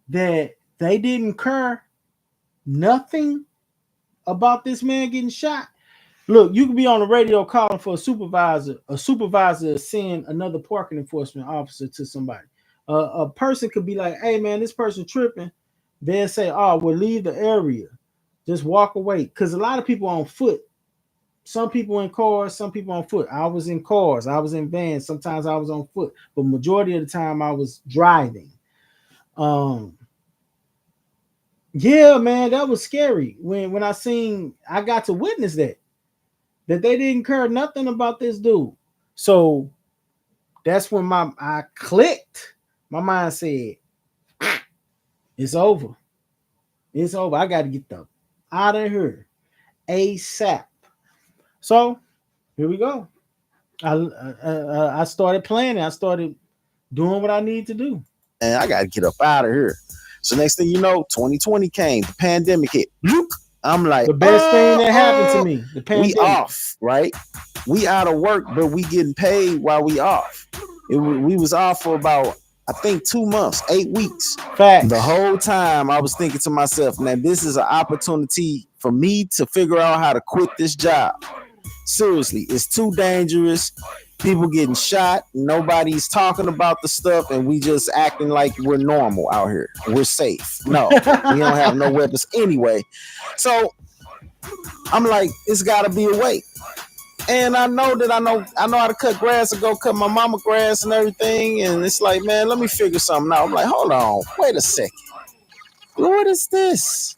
Speaker 1: that they didn't care nothing about this man getting shot. Look, you can be on the radio calling for a supervisor. A supervisor send another parking enforcement officer to somebody. A person could be like, hey man, this person tripping. They'll say, oh, we'll leave the area. Just walk away. Because a lot of people on foot. Some people in cars, some people on foot. I was in cars, I was in vans, sometimes I was on foot, but majority of the time I was driving. Yeah, man, that was scary when I got to witness that they didn't care nothing about this dude. So that's when I clicked. My mind said, it's over. It's over. I got to get the out of here ASAP. So here we go. I started planning. I started doing what I need to do.
Speaker 3: And I got to get up out of here. So next thing you know, 2020 came, the pandemic hit. I'm like,
Speaker 1: the best thing that happened to me, the pandemic.
Speaker 3: We off, right? We out of work, but we getting paid while we off. We was off for about, I think, 2 months, 8 weeks.
Speaker 1: Facts.
Speaker 3: The whole time I was thinking to myself, now this is an opportunity for me to figure out how to quit this job. Seriously, it's too dangerous. People getting shot. Nobody's talking about the stuff, and we just acting like we're normal out here. We're safe. No, we don't have no weapons anyway. So I'm like, it's got to be a way. And I know how to cut grass and go cut my mama grass and everything. And it's like, man, let me figure something out. I'm like, hold on, wait a second. What is this?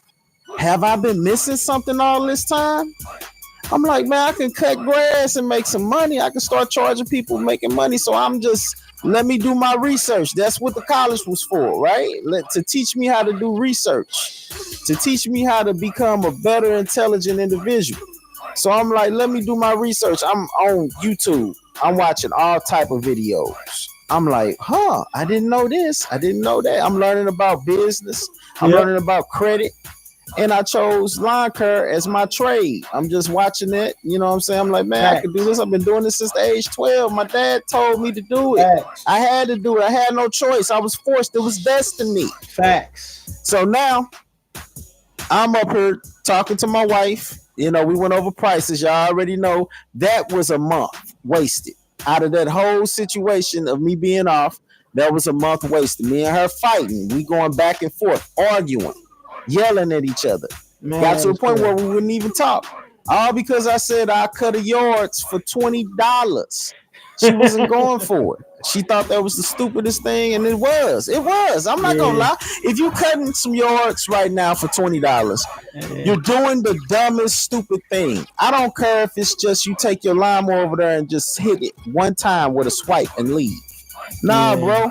Speaker 3: Have I been missing something all this time? I'm like, man, I can cut grass and make some money. I can start charging people making money. So let me do my research. That's what the college was for, right? To teach me how to do research, to teach me how to become a better, intelligent individual. So I'm like, let me do my research. I'm on YouTube. I'm watching all type of videos. I'm like, I didn't know this. I didn't know that. I'm learning about business. I'm learning about credit. And I chose lawn care as my trade. I'm just watching it. You know what I'm saying? I'm like, man, I can do this. I've been doing this since the age 12. My dad told me to do it.
Speaker 1: Facts.
Speaker 3: I had to do it. I had no choice. I was forced. It was destiny.
Speaker 1: Facts.
Speaker 3: So now I'm up here talking to my wife. You know, we went over prices. Y'all already know that was a month wasted. Out of that whole situation of me being off, that was a month wasted. Me and her fighting. We going back and forth, arguing, yelling at each other. Man, got to a point where we wouldn't even talk. All because I said I cut a yards for $20. She wasn't going for it. She thought that was the stupidest thing, and it was. It was. I'm not gonna lie. If you cutting some yards right now for $20, you're doing the dumbest, stupid thing. I don't care if it's just you take your lawnmower over there and just hit it one time with a swipe and leave. Nah, bro.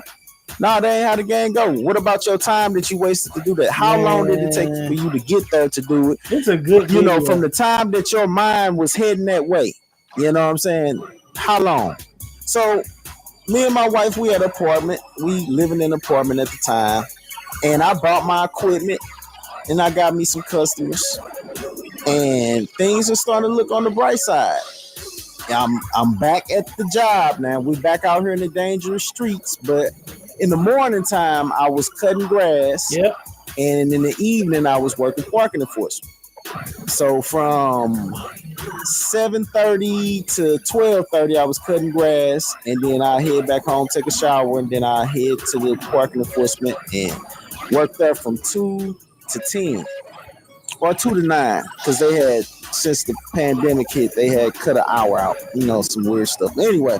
Speaker 3: Nah, that ain't how the game go. What about your time that you wasted to do that? How long did it take for you to get there to do it?
Speaker 1: It's a good
Speaker 3: video. You know, from the time that your mind was heading that way. You know what I'm saying? How long? So me and my wife, we had an apartment. We living in an apartment at the time. And I bought my equipment and I got me some customers. And things are starting to look on the bright side. I'm back at the job now. We back out here in the dangerous streets, but in the morning time, I was cutting grass.
Speaker 1: Yep.
Speaker 3: And in the evening, I was working parking enforcement. So from 7:30 to 12:30, I was cutting grass. And then I head back home, take a shower, and then I head to the parking enforcement and work there from 2 to 10 or 2 to 9, because they had, since the pandemic hit, they had cut an hour out, you know, some weird stuff. Anyway,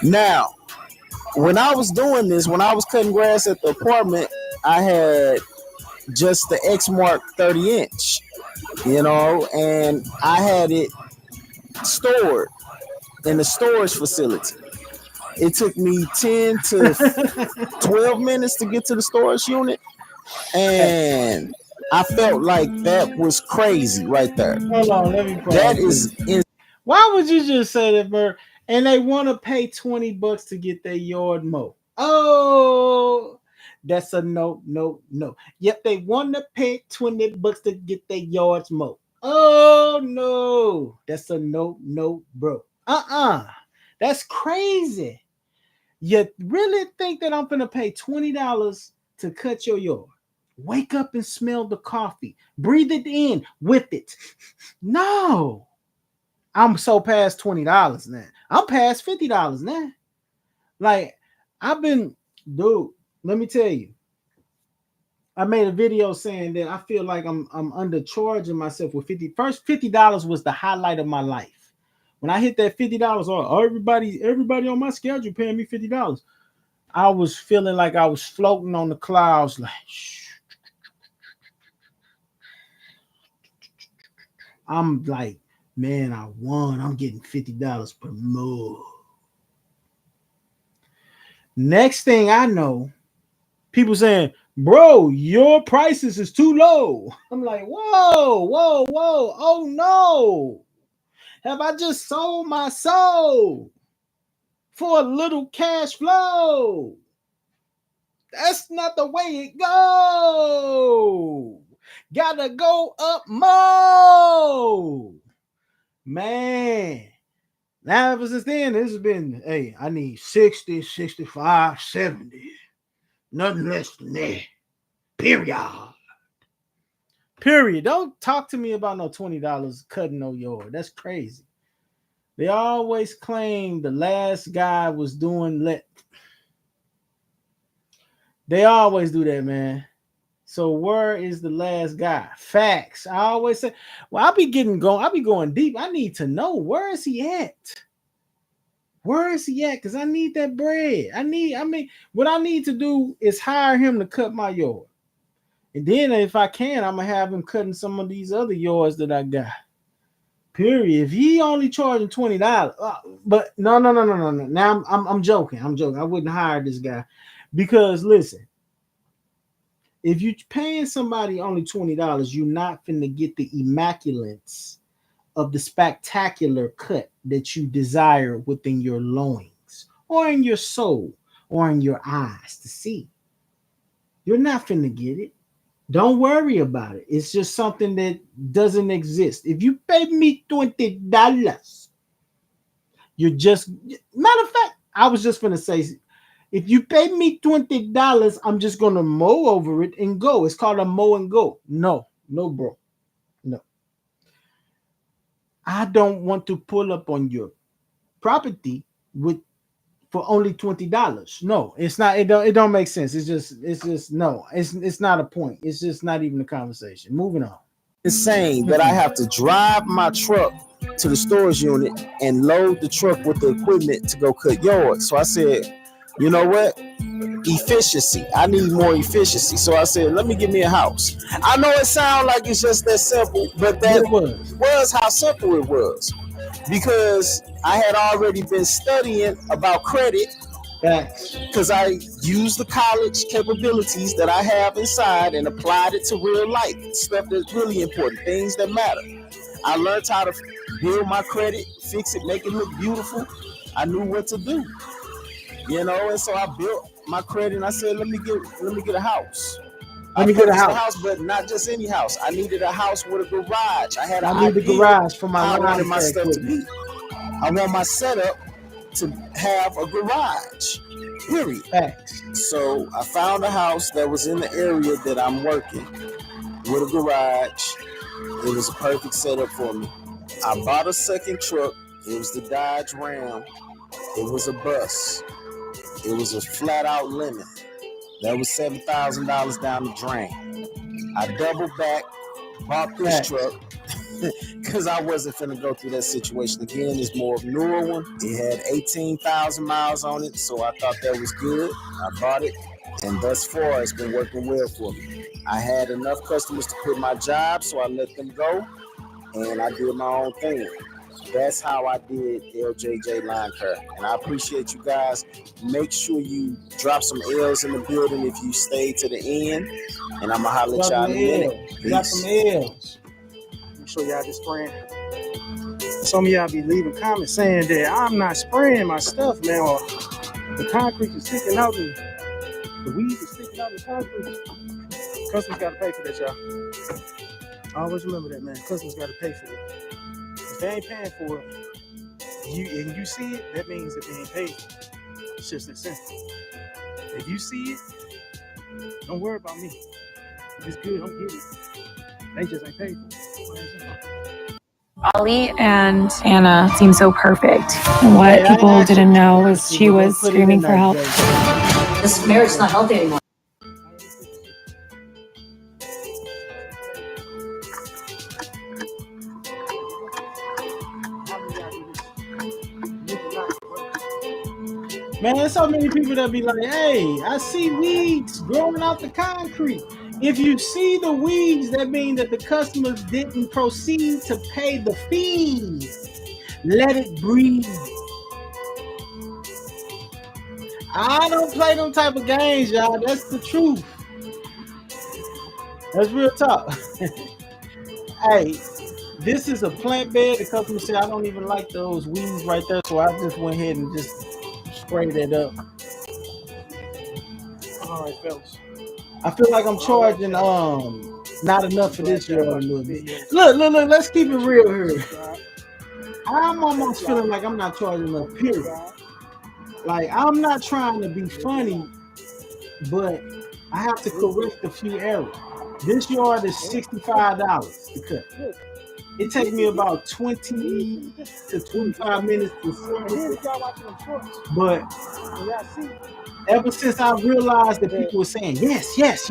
Speaker 3: now, when I was doing this, when I was cutting grass at the apartment, I had just the Exmark 30-inch, you know, and I had it stored in the storage facility. It took me 10 to 12 minutes to get to the storage unit, and I felt like that was crazy right there.
Speaker 1: Hold on, let me pause.
Speaker 3: That is
Speaker 1: why would you just say that, Bert? And they want to pay $20 to get their yard mowed. Oh, that's a no. Yep, they want to pay $20 to get their yards mowed. Oh no, that's a no, bro. That's crazy. You really think that I'm gonna pay $20 to cut your yard? Wake up and smell the coffee. Breathe it in with it. No. I'm so past $20 now. I'm past $50 now. Like, dude, let me tell you. I made a video saying that I feel like I'm undercharging myself with $50. First, $50 was the highlight of my life. When I hit that $50, everybody on my schedule paying me $50. I was feeling like I was floating on the clouds, like, shh. I'm like, man, I won. I'm getting $50 per mow. Next thing I know, people saying, bro, your prices is too low. I'm like, whoa. Oh no. Have I just sold my soul for a little cash flow. That's not the way it go. Gotta go up more. Man. Now, ever since then, this has been, hey, I need 60, 65, 70. Nothing less than that. Period. Don't talk to me about no $20 cutting no yard. That's crazy. They always claim the last guy was doing They always do that, man. So where is the last guy? Facts. I always say, well, I'll be going deep. I need to know, where is he at? Where is he at? Because I need that bread. What I need to do is hire him to cut my yard. And then if I can, I'm going to have him cutting some of these other yards that I got. Period. If he only charging $20, but no. Now I'm joking. I wouldn't hire this guy because listen, if you're paying somebody only $20, you're not finna get the immaculates of the spectacular cut that you desire within your loins or in your soul or in your eyes to see. You're not finna get it. Don't worry about it. It's just something that doesn't exist. If you pay me $20, you're just, matter of fact, I was just finna say, if you pay me $20, I'm just gonna mow over it and go. It's called a mow and go. No, bro. No. I don't want to pull up on your property for only $20. No, it's not. It don't make sense. It's just no. It's not a point. It's just not even a conversation. Moving on.
Speaker 3: Insane that I have to drive my truck to the storage unit and load the truck with the equipment to go cut yards. So I said, you know what? Efficiency. I need more efficiency. So I said, let me get me a house. I know it sounds like it's just that simple, but that was how simple it was. Because I had already been studying about credit. Because I used the college capabilities that I have inside and applied it to real life. Stuff that's really important. Things that matter. I learned how to build my credit, fix it, make it look beautiful. I knew what to do. And so I built my credit and I said, let me get a house.
Speaker 1: Let me get a house,
Speaker 3: but not just any house. I needed a house with a garage.
Speaker 1: I need a garage for my
Speaker 3: stuff to be. I want my setup to have a garage. Period.
Speaker 1: Facts.
Speaker 3: So I found a house that was in the area that I'm working with a garage. It was a perfect setup for me. I bought a second truck. It was the Dodge Ram. It was a bus. It was a flat out limit. That was $7,000 down the drain. I doubled back, bought this truck because I wasn't finna go through that situation again. It's more of a newer one. It had 18,000 miles on it, so I thought that was good. I bought it, and thus far it's been working well for me. I had enough customers to quit my job, so I let them go, and I did my own thing. That's how I did LJJ Lawn Care. And I appreciate you guys. Make sure you drop some L's in the building if you stay to the end. And I'm going to holler at y'all in a minute.
Speaker 1: Drop some L's.
Speaker 5: I'm sure y'all just spraying. Some of y'all be leaving comments saying that I'm not spraying my stuff, man. Or the concrete is sticking out. The weeds are sticking out in the concrete. Customers got to pay for that, y'all. Always remember that, man. Customers got to pay for it. If they ain't paying for it, and you see it, that means that they ain't paid. It's just that simple. If you see it, don't worry about me. If it's good, I'm getting it. They just ain't paid for it.
Speaker 6: Ollie and Anna seem so perfect. And what people didn't know was she was screaming for help.
Speaker 7: This marriage is not healthy anymore.
Speaker 1: Man, there's so many people that be like, hey, I see weeds growing out the concrete. If you see the weeds, that means that the customers didn't proceed to pay the fees. Let it breathe. I don't play them type of games, y'all. That's the truth. That's real talk. Hey, this is a plant bed. The customer said, I don't even like those weeds right there. So I just went ahead and just spray that up.
Speaker 5: All right, fellas.
Speaker 1: I feel like I'm charging not enough for this yard a little bit. Look, let's keep it real here. I'm almost feeling like I'm not charging enough, period. Like, I'm not trying to be funny, but I have to correct a few errors. This yard is $65 to cut. It takes me about 20 to 25 minutes to cut. But ever since I realized that people were saying yes, it's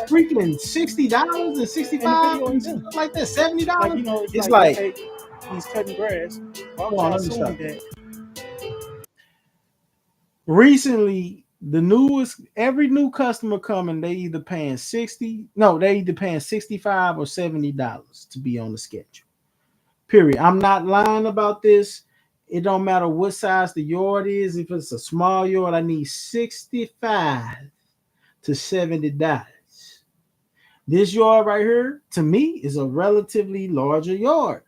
Speaker 1: freaking $60 and $65 and stuff like that, $70.
Speaker 5: Like, you know,
Speaker 1: it's like
Speaker 5: he's cutting grass.
Speaker 1: Well, recently, every new customer coming, they either paying $65 or $70 to be on the schedule. Period. I'm not lying about this. It don't matter what size the yard is. If it's a small yard, I need $65 to $70. This yard right here, to me, is a relatively larger yard.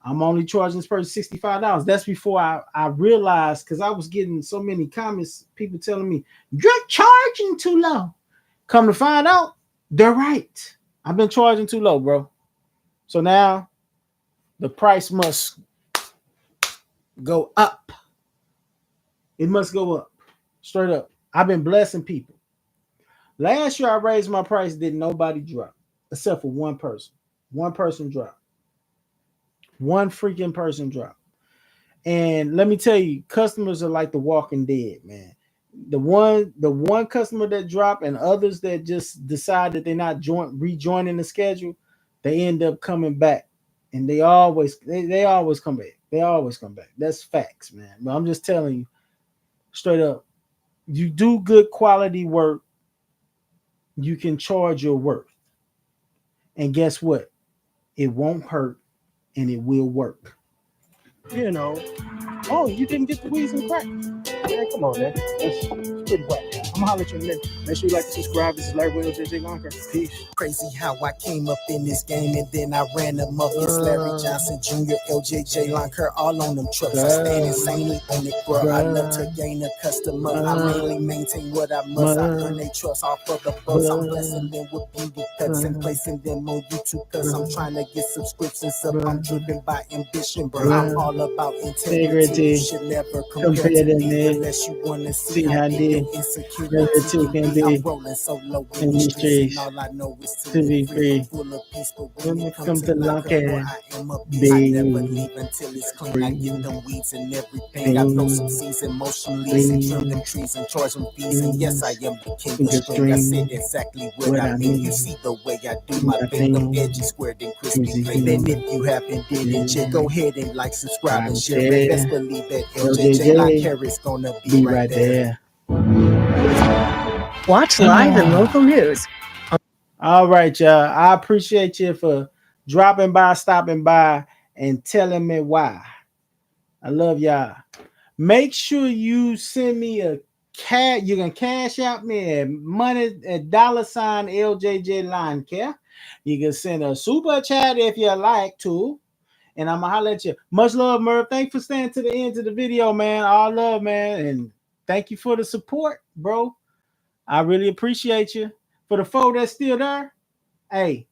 Speaker 1: I'm only charging this person $65. That's before I realized, because I was getting so many comments, people telling me, you're charging too low. Come to find out, they're right. I've been charging too low, bro. So now the price must go up. It must go up. Straight up. I've been blessing people. Last year I raised my price, didn't nobody drop, except for one person. One person dropped. One freaking person dropped. And let me tell you, customers are like the Walking Dead, man. The one customer that dropped and others that just decide that they're not rejoining the schedule, they end up coming back. And they always come back. They always come back. That's facts, man. But I'm just telling you, straight up, you do good quality work, you can charge your worth. And guess what? It won't hurt and it will work.
Speaker 5: You know. Oh, you didn't get the weeds and crack. Man, come on, man. That's pretty whack. I'm gonna holler at you in a minute. Make sure you like to subscribe. This is Larry Williams, JJ Lonker. Peace.
Speaker 2: Crazy how I came up in this game and then I ran them up. It's Larry Johnson Jr., LJJ Lonker, all on them trucks. I stand insanely on it, bro. I love to gain a customer. I mainly maintain what I must. I earn they trust off of the bus. I'm blessing them with beauty cuts and placing them on YouTube cause I'm trying to get subscriptions up. I'm driven by ambition, bro. I'm all about integrity. You should never compare to me unless you want to see how deep insecurity can be. I'm rolling solo in the streets. All I know is to be free. Full of peace, but when it comes to Lonker, I am a beast. I never leave until it's clean. I give them weeds and everything. I throw some seeds and motion leaves and trim them trees and charge them fees. And yes, I am the king of string. I said exactly what I mean. You see the way I do my thing. Them edges squared and crispy clean. And if you haven't did it yet, go ahead and like, subscribe, and share it. Best believe that LJJ Lonker is gonna be right there.
Speaker 8: Watch live and local news.
Speaker 1: All right, y'all. I appreciate you for dropping by, stopping by, and telling me why. I love y'all. Make sure you send me a cash. You can cash out me money at $ LJJ Lonker. You can send a super chat if you like to. And I'm gonna holler at you. Much love, Merv. Thanks for staying to the end of the video, man. All love, man. And thank you for the support, bro. I really appreciate you. For the folk that's still there, hey,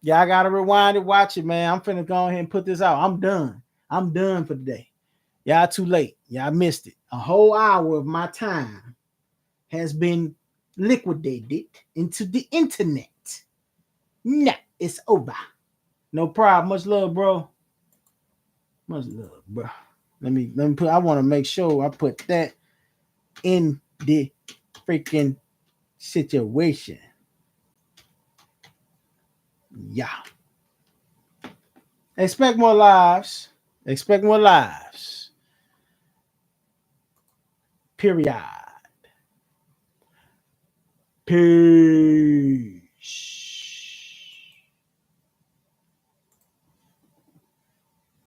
Speaker 1: y'all gotta rewind and watch it, man. I'm finna go ahead and put this out. I'm done. I'm done for the day. Y'all too late. Y'all missed it. A whole hour of my time has been liquidated into the internet. Nah, it's over. No problem. Much love, bro. Much love, bro. Let me put. I want to make sure I put that in the freaking situation. Yeah. Expect more lives. Expect more lives. Period. Peace.